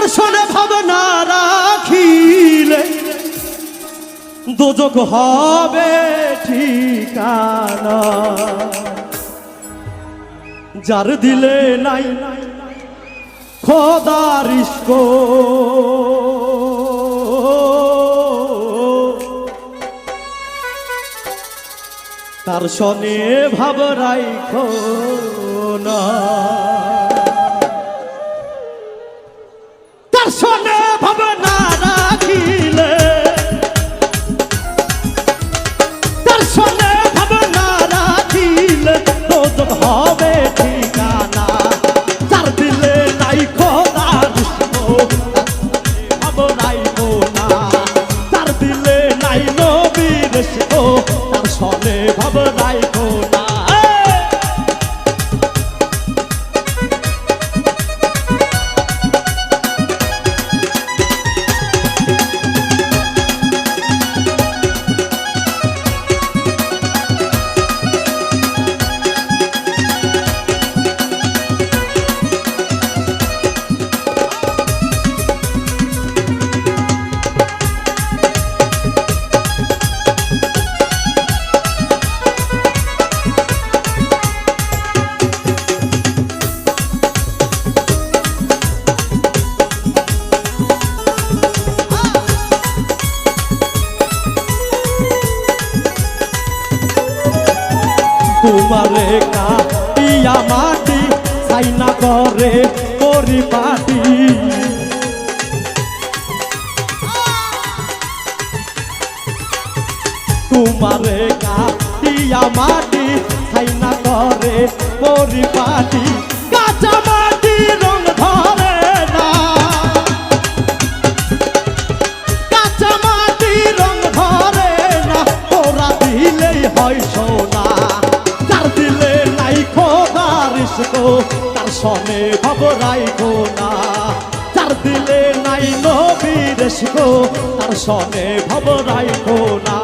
তার শোনে ভাবনা রাখিলে দোজখ হবে ঠিকানা। যার দিলে নাই খোদার ইশক তার শোনে ভাব রাইখো না। তার শোনে ভাবনা রাখিলে তার শোনে ভাবনা রাখিলে দোজখ হবে ঠিকানা। যার দিলে নাই খোদার ইশক ভাব রাইখো না। যার দিলে নাই নবীর ইশক তার শোনে ভাব রাইখো না। তোমারে কাটিয়া মাটি ছাইনা করে পরিপাটি। তোমারে কাটিয়া মাটি ছাইনা করে পরিপাটি। কাঁচা মাটি রং ধরে না কাঁচা মাটি রং ধরে না তোরা দিলেই হয় সোনা। তার শোনে ভাব রাইখো না। যার দিলে নাই নবীর ইশক তার শোনে ভাব রাইখো না।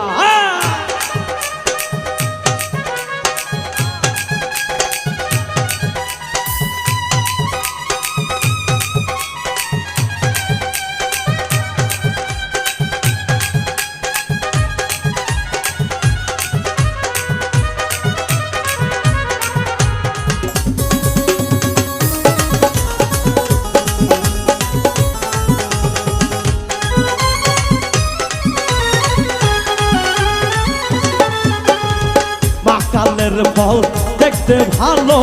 কালের ফল দেখতে ভালো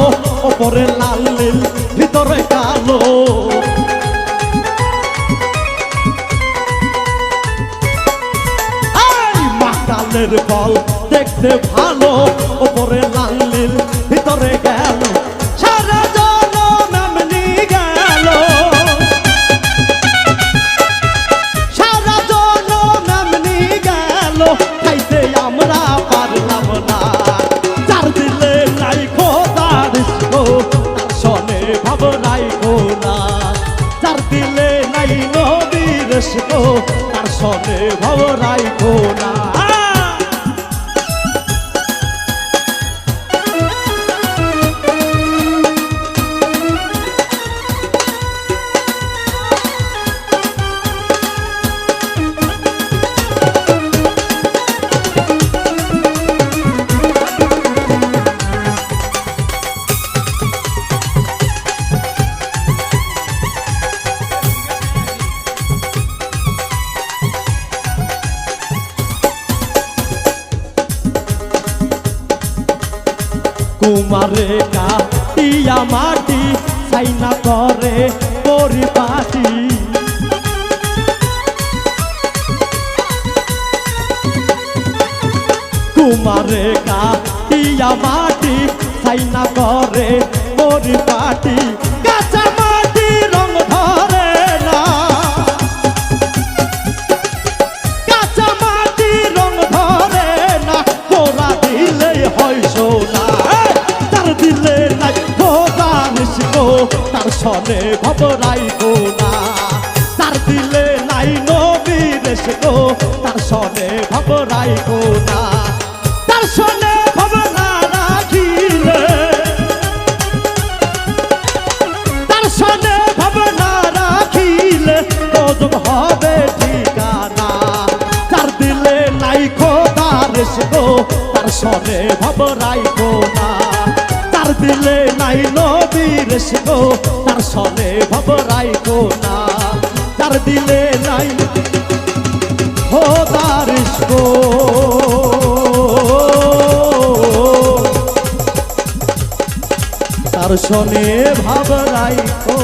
ওপরে লাল নীল ভিতরে কালো। কালের ফল দেখতে ভালো ওপরে লাল নীল ভিতরে গেল সারা জনম এমনি গেল। সারা জনম এমনি গেল খাইতে আমরা পারলাম না। যার দিলে নাই খোদার ইশক তার শোনে ভাব রাইখো না। যার দিলে নাই নবীর ইশক তার শোনে ভাব রাইখো না। তোমারে কাটিয়া মাটি ছাইনা করে পরিপাটি। তোমারে কাটিয়া মাটি ছাইনা করে পরিপাটি। কাঁচা মাটি রং ধরে না কাঁচা মাটি রং ধরে না তোরা দিলেই হয় সোনা। তার দিলে নাই খোদার ইশক তার শোনে ভাব রাইখো না। তার দিলে নাই নবীর ইশক তার শোনে ভাব রাইখো না। তার শোনে ভাব না রাখিলে তার শোনে ভাব না রাখিলে গো তার সনে ভাব রাইখো না যার দিলে নাই নবীর গো তার সনে ভাব রাইখো না যার দিলে নাই খোদার গো তার সনে ভাব রাইখো